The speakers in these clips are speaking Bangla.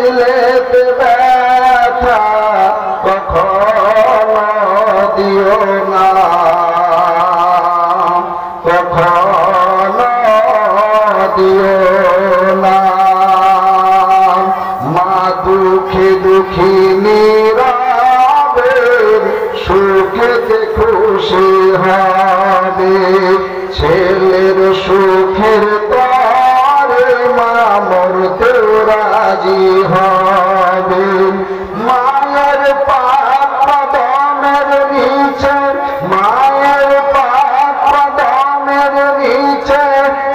দিলেতে ব্যথা কখনো দিও না, কখনো দিও না। মা দুঃখে দুঃখিনী রবে, সুখেতে খুশি হবে। ছেলের সুখের তরে মা মরতেও রাজি হবে। মায়ের পাক কদমের নিচে, মায়ের পাক কদমের নিচে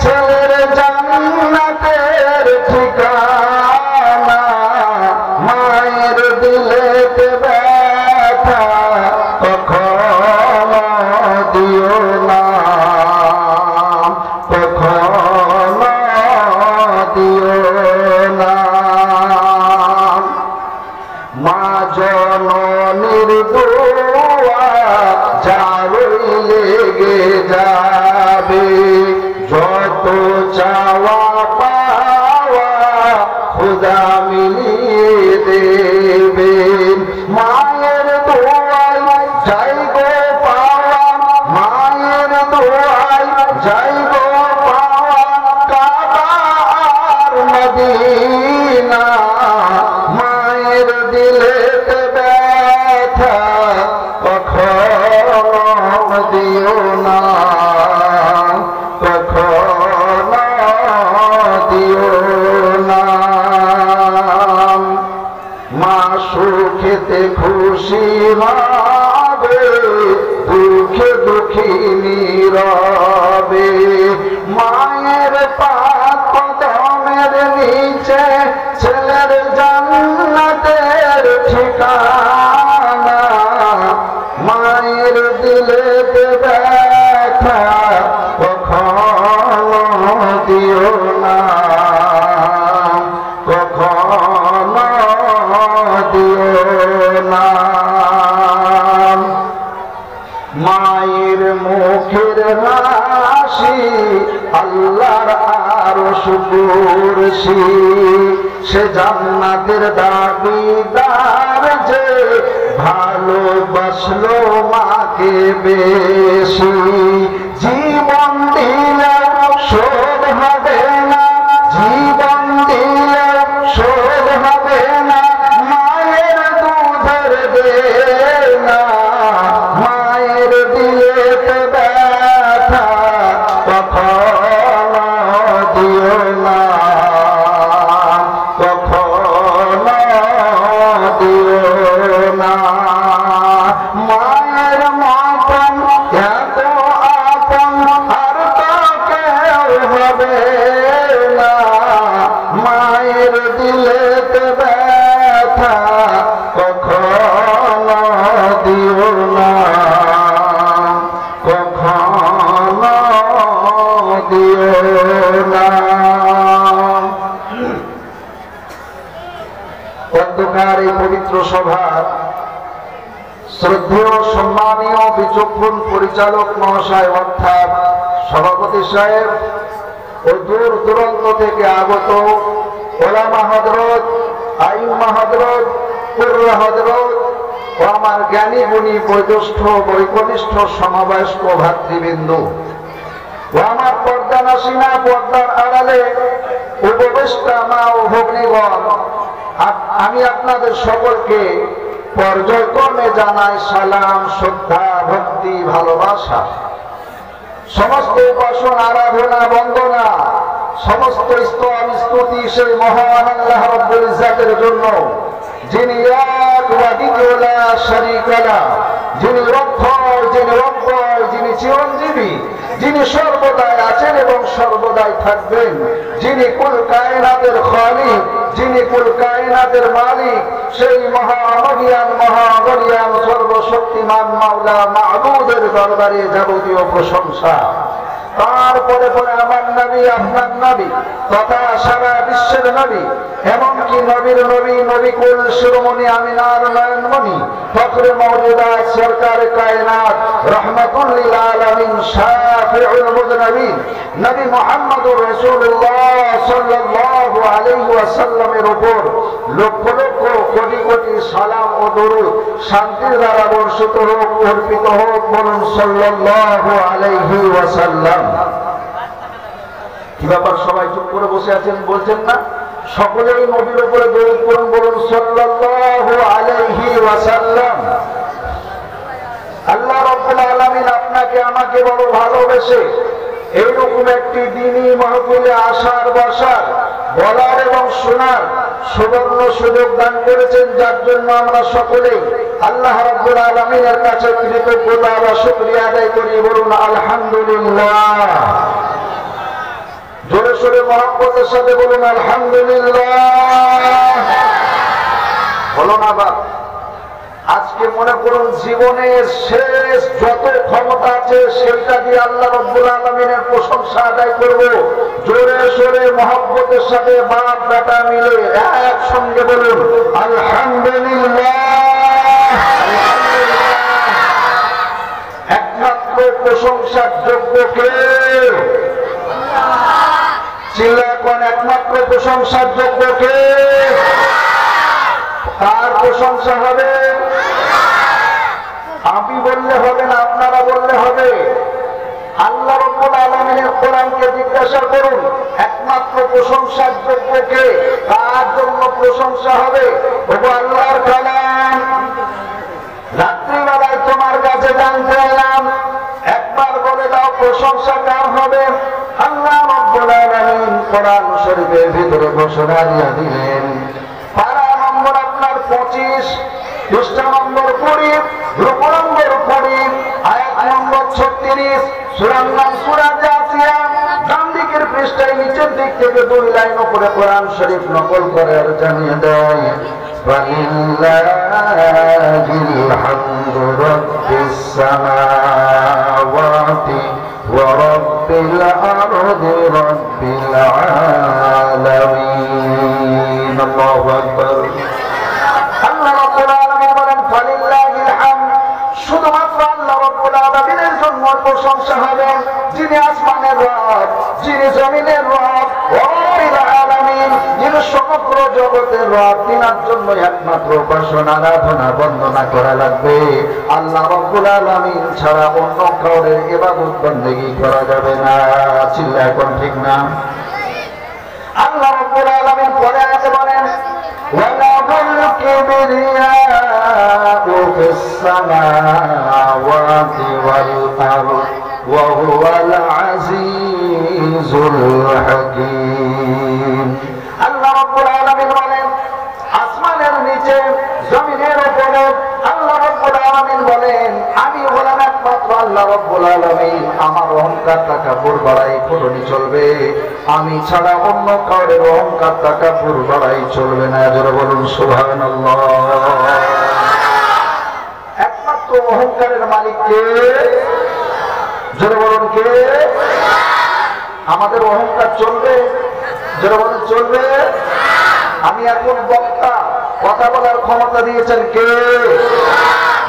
ছেলের জান্নাতের ঠিকানা। মায়ের দিলেতে ব্যথা কখনো দিও না, কখনো দিও না। মা জননীর দোয়া যারই লেগে যাবে, যত চাওয়া পাওয়া খোদা মিলিয়ে দেবেন। মায়ের দোয়ায় যাই গো পাওয়া, মায়ের দোয়ায় যাই গো পাওয়া কাবা আর মদিনা। মায়ের দিলেতে ব্যথা কখনো দিও না, কখনো দিও না। মা সুখেতে খুশি হবে, দুঃখে দুঃখিনী রবে। মায়ের পাক কদমের নিচে ছেলের জান্নাতের ঠিকানা। মায়ের দিলেতে ব্যথা কখনো দিও না, কখনো দিও না। মায়ের মুখের হাসি আল্লাহর আরশ কুরসি, সে জান্নাতের দাবিদার যে ভালোবাসলো মাকে বেশি। জীবন দিলে শোধ হবে না, জীবন দিলে শোধ হবে না, মায়ের দুধের দেনা। মায়ের দিলেতে ব্যথা কখনো দিও না, কখনো দিও না। মায়ের মতন এত আপন আর তো কেউ হবে না। মায়ের দিলেতে ব্যথা কখনো দিও না, কখনো দিও না। অন্ধকার এই পবিত্র সভার শ্রদ্ধেয় সম্মানীয় বিচক্ষণ পরিচালক মহাশয় অর্থাৎ সভাপতি সাহেব ও দূর দূরান্ত থেকে আগত ওলামা হযরত, আইম্মা হযরত, কুররা হযরত ও আমার জ্ঞানী গুণী বয়োজ্যেষ্ঠ বৈকনিষ্ঠ সমবয়স্ক ভাতৃবৃন্দ ও আমার পর্দানাসীনা পর্দার আড়ালে উপবেষ্টা মা ও ভগ্নীগণ, আমি আপনাদের সকলকে পর্যায়ক্রমে জানাই সালাম, শ্রদ্ধা, ভক্তি, ভালোবাসা। সমস্ত উপাসন, আরাধনা, বন্দনা, সমস্ত স্তব স্তুতি সেই মহান আল্লাহ রাব্বুল ইজ্জাতের জন্য, যিনি এক ওয়া দ্বিতীয় লা শারীকা লাহ, যিনি রক্ষক, যিনি রব্বর, যিনি চিরঞ্জীবী, যিনি সর্বদাই আছেন এবং সর্বদাই থাকবেন, যিনি কুল কায়নাতের খালিক, যিনি কুল কায়নাতের মালিক, সেই মহামহিয়ান মহাবলিয়ান সর্বশক্তিমান মাওলা মাবুদের দরবারে যাবতীয় প্রশংসা। তারপরে পরে আমার নবী, আপনার নবী তথা সারা বিশ্বের নবী, এমনকি নবীর নবী, নবী কুল শিরোমণি আমিনার নয়নমণি ফখরে মওজুদাত সরকার কায়নাত রহমাতুল লিল আলামিন শাফিউল মুযনিবিন আলামিন নবী মুহাম্মদুর রাসূলুল্লাহ সাল্লাল্লাহু আলাইহি ওয়াসাল্লামের উপর লক্ষ লক্ষ কোটি কোটি সালাম ও দরুদ শান্তির দ্বারা বর্ষিত হোক, অর্পিত হোক। বলুন সাল্লাল্লাহু আলাইহি ওয়াসাল্লাম। কি ব্যাপার, সবাই চুপ করে বসে আছেন, বলছেন না? সকলেই নবীর উপরে দরুদ পড়ুন, বলুন সাল্লাল্লাহু আলাইহি ওয়াসাল্লাম। আল্লাহ রাব্বুল আলামিন আপনাকে আমাকে বড় ভালোবেসে এইরকম একটি দ্বীনি মাহফিলে আসার বসার বলার এবং শোনার সুবর্ণ সুযোগ দান করেছেন, যার জন্য আমরা সকলেই আল্লাহ রাব্বুল আলামিনের কাছে কৃতজ্ঞতা ও শুকরিয়া আদায় করি। বলুন আলহামদুলিল্লাহ। জোরে সোরে মহব্বতের সাথে বলুন আলহামদুলিল্লাহ। বলো না বাপ, আজকে মনে করুন জীবনের শেষ যত ক্ষমতা আছে সেটা দিয়ে আল্লাহ রাব্বুল আলামিনের প্রশংসা আদায় করব। জোরে সোরে মহব্বতের সাথে বাপ বেটা মিলে একসঙ্গে বলুন আলহামদুলিল্লাহ। একমাত্র প্রশংসার যোগ্য কে? চিল্লায় কোন একমাত্র প্রশংসার যোগ্য কে? কার প্রশংসা হবে? আমি বললে হবে না, আপনারা বললে হবে। আল্লাহ রাব্বুল আলামিনের কোরআনকে জিজ্ঞাসা করুন, একমাত্র প্রশংসার যোগ্য কে? কার জন্য প্রশংসা হবে? ওগো আল্লাহর কালাম, রাত্রিবেলায় তোমার কাছে জানতে এলাম, একবার বলে দাও প্রশংসা কার হবে? আল্লাহ রাব্বুল আলামিন কোরআন শরীফের ভিতরে ঘোষণা দিয়ে দিলেন। পারা নম্বর আপনার 25, পৃষ্ঠা নম্বর 20, রূপ নম্বর 20, আয়াত নম্বর 36, সূরার নাম সূরা জাসিয়া। ডান দিকের পৃষ্ঠায় নিচের দিক থেকে 2 লাইন উপরে কোরআন শরীফ নকল করে আর জানিয়ে দেয়, ওয়ালিল্লাহিল হামদু রাব্বিস সামাওয়াতি ওয়া রাব্বিল আরদি রাব্বিল আলামিন। আল্লাহু আকবার। আল্লাহ রাব্বুল আলামিন বলেন ফালিল্লাহিল হামদ, শুধুমাত্র আল্লাহ রাব্বুল আলামিনের জন্য প্রশংসা হবে, যিনি আসমানের রব, যিনি জমিনের রব, রাব্বিল আলামিন, যিনি সমগ্র জগতের রব। তিনার জন্য একমাত্র উপাসনা আরাধনা বন্দনা করা লাগবে। আল্লাহ রাব্বুল আলামিন ছাড়া অন্য কাউরে ইবাদত বন্দেগী করা যাবে না। চিল্লা এখন ঠিক না? আল্লাহ রাব্বুল আলামিন পরে আছে বলেন, ওয়ালাহুল কিবরিয়াউ ফিস সামাওয়াতি ওয়াল আরদ ওয়া হুয়াল আজিজুল হাকীম। আল্লাহ রাব্বুল আলামিন বলেন, আসমানের নিচে জমিনের উপরে আল্লাহ রাব্বুল আলামিন বলেন, আমি হলাম একমাত্র আল্লাহ রাব্বুল আলামিন। আমার অহংকার তাকাব্বুর বাড়াই করনি চলবে, আমি ছাড়া অন্য কাউরে অহংকার তাকাব্বুর বাড়াই চলবে না। যারা বলুন সুবহানাল্লাহ। একমাত্র অহংকারের মালিক কে? যারা বলুন কে? আমাদের অহংকার চলবে? যারা বলুন চলবে? আমি এখন বক্তা, কথা বলার ক্ষমতা দিয়েছেন কে?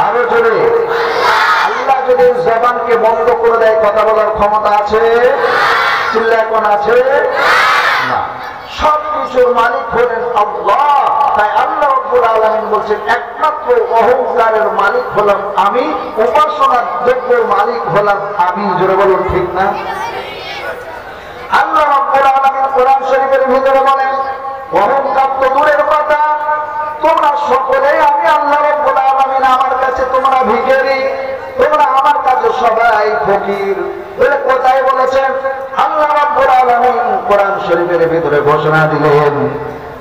আরো জোরে। আল্লাহ যদি জবানকে বন্ধ করে দেয়, কথা বলার ক্ষমতা আছে? চিল্লা এখন আছে না? সবকিছুর মালিক হলেন আল্লাহ। তাই আল্লাহ রাব্বুল আলামিন বলছেন, একমাত্র অহংকারের মালিক হলাম আমি, উপাসনার যোগ্য মালিক হলাম আমি। জোরে বলুন ঠিক না? আল্লাহ রাব্বুল আলামিন কোরআন শরীফের ভিতরে বলেন, অহংকার তো দূরের কথা, তোমরা সকলে আমি আল্লাহ রাব্বুল আলামিন আমার কাছে তোমরা ভিখারি, তোমরা আমার কাছে সবাই ফকির। বলে কোথায় বলেছেন? আল্লাহ রাব্বুল আলামিন কোরআন শরীফের ভিতরে ঘোষণা দিলেন।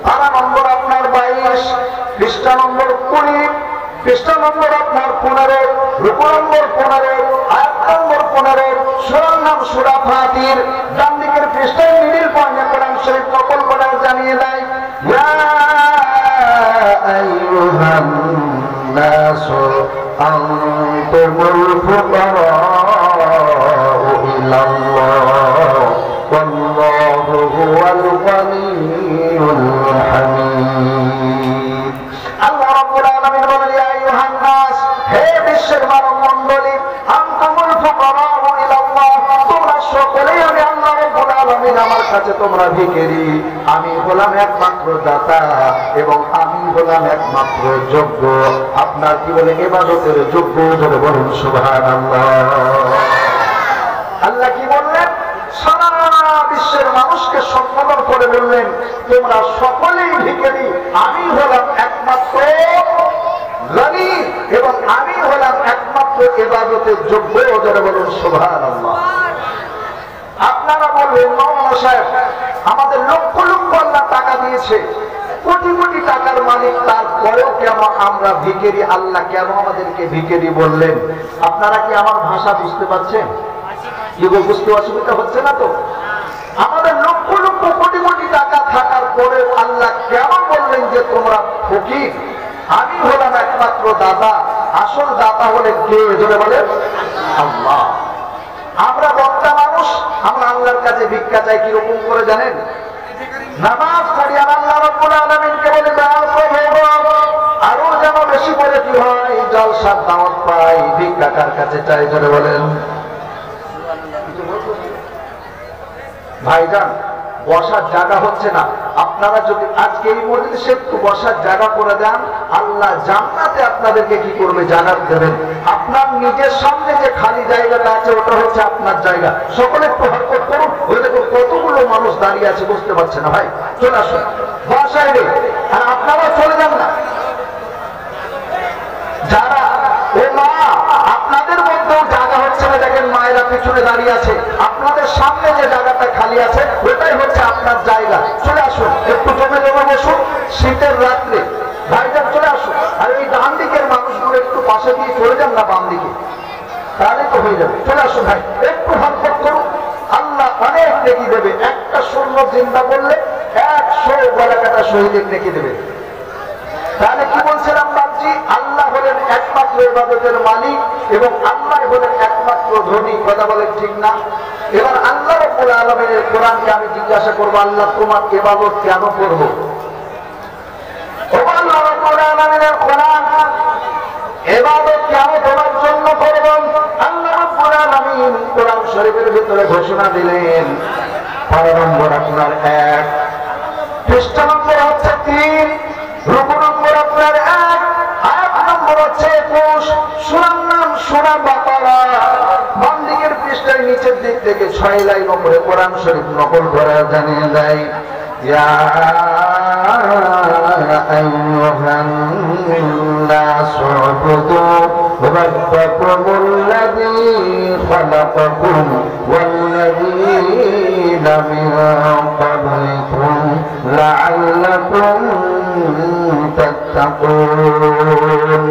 পারা নম্বর আপনার 22, পৃষ্ঠা নম্বর 20, পৃষ্ঠা নম্বর আপনার 15, রূপ নম্বর 15, আয়াত নম্বর 15, সূরার নাম সূরা ফাতির। ডান দিকের পৃষ্ঠায় মিডিল পয়েন্টে কোরআন শরীফ নকল করে জানিয়ে দেয়, ইয়া আইয়ুহান নাসু আনতুমুল ফুকারাউ ইলাল্লাহ ওয়াল্লাহু হুয়াল গনিয়্যুল হামিদ। আল্লাহ রাব্বুল আলামিন বলেন, ইয়া আইয়ুহান নাস, হে বিশ্বের মানব মণ্ডলী, আনতুমুল ফুকারাউ ইলাল্লাহ, তোমরা সকলেই আমি আল্লাহ রাব্বুল আলামিন, আমার কাছে তোমরা ভিখারি, আমি হলাম একমাত্র দাতা এবং আমি হলাম একমাত্র যোগ্য, আপনার কি বলে ইবাদতের যোগ্য, ধরে বলুন সুবহানাল্লাহ। আল্লাহ কি বললেন? সারা বিশ্বের মানুষকে সম্বোধন করে বললেন তোমরা সকলেই ভিখারি, আমি হলাম একমাত্র গনি এবং আমি হলাম একমাত্র ইবাদতের যোগ্য, ধরে বলুন সুবহানাল্লাহ। আপনারা বলবেন মাওলানা সাহেব আমাদের লক্ষ লক্ষ আল্লাহ টাকা দিয়েছে, কোটি কোটি টাকার মালিক, তারপরেও কেন আমরা ভিখারি? আল্লাহ কেন আমাদেরকে ভিখারি বললেন? আপনারা কি আমার ভাষা বুঝতে পারছেন? কি বুঝতে অসুবিধা হচ্ছে না তো? আমাদের লক্ষ লক্ষ কোটি কোটি টাকা থাকার পরেও আল্লাহ কেন বললেন যে তোমরা ফকির? আমি হলাম একমাত্র দাতা। আসল দাতা হলে কে? জোরে বলেন আল্লাহ। আমরা বক্তা মানুষ, আমরা আল্লাহর কাছে ভিক্ষা চাই কিরকম করে জানেন? নামাজ পড়ি আর আল্লাহ রাব্বুল আলামিনকে বলে দাও প্রভু, আরো যেন বেশি করে কি হয়, জলসার দাওয়াত পাই, ভিক্ষা কার কাছে চাই? জোরে বলেন। ভাইজান বসার জায়গা হচ্ছে না, আপনারা যদি আজকে এই মজলিসে একটু বসার জায়গা করে দেন, আল্লাহ জান্নাতে আপনাদেরকে কি করবে? জান্নাত দেবেন। আপনার নিজের সামনে যে খালি জায়গাটা আছে ওটা হচ্ছে আপনার জায়গা। সকলে একটু হরকত করুন। ওই দেখুন কতগুলো মানুষ দাঁড়িয়ে আছে, বুঝতে পারছে না ভাই, চলে আসুন বসায় রে, আর আপনারা চলে যান না। যারা ও মা আপনাদের মধ্যেও জায়গা হচ্ছে না, দেখেন মায়েরা পিছনে দাঁড়িয়ে আছে, আপনাদের সামনে যে জায়গাটা খালি আছে ওটাই হচ্ছে আপনার জায়গা। চলে আসুন, একটু জমে জমে বসুন। শীতের রাত্রে ভাইজান চলে আসুন। আর এই ডান দিকের মানুষগুলো একটু পাশে দিয়ে চলে যান না বাম দিকে, তাহলে তো হয়ে যাবে। চলে আসুন ভাই, একটু হরকত করুন, আল্লাহ অনেক নেকি দেবে। একটা শূন্য জিন্দা করলে 100 গলা কাটা শহীদের নেকি দেবে। তাহলে কি বলছিলাম বাবজি? আল্লাহ হলেন একমাত্র ইবাদতের মালিক এবং আল্লাহ হলেন একমাত্র ধনী। কথা বলেন ঠিক না? এবার আল্লাহ রাব্বুল আলামিনের কোরআনকে আমি জিজ্ঞাসা করবো, আল্লাহ তোমার ইবাদত কেন করবো? আল্লাহ রাব্বুল আলামিনের কোরআন, ইবাদত কেন তোমার জন্য করব? আল্লাহ রাব্বুল আলামিন কোরআন শরীফের ভিতরে ঘোষণা দিলেন, 5 নম্বর আপনার 1, পৃষ্ঠা নম্বর হচ্ছে 3, রুকু নম্বর আপনার 1, আয়াত নম্বর হচ্ছে 21, সূরার নাম সূরা বাকারা। বাম দিকের পৃষ্ঠার নিচের দিক থেকে 6 লাইন নম্বরে কোরআন শরীফ নকল করে জানিয়ে দেয়, ইয়া আইয়ুহান নাসু উবুদু রাব্বাকুমুল্লাযী খালাকাকুম ওয়াল্লাযীনা মিন ক্বাবলিকুম লাআল্লাকুম তাত্তাকুন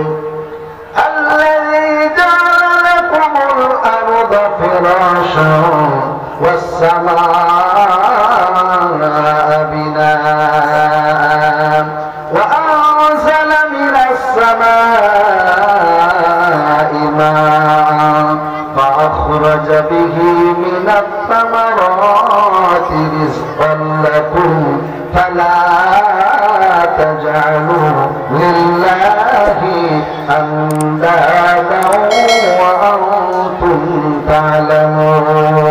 আল্লাযী জাআলা লাকুমুল আরদা ফিরাশান ওয়াস সামাআ বিনাআন ওয়া আনজালা মিনাস সামা'i মা'আন ফাআখরাজা বিহি মিনাত তামারাতি রিজকান লাকুম ফালা تجعلوا لله أندادا وأنتم تعلمون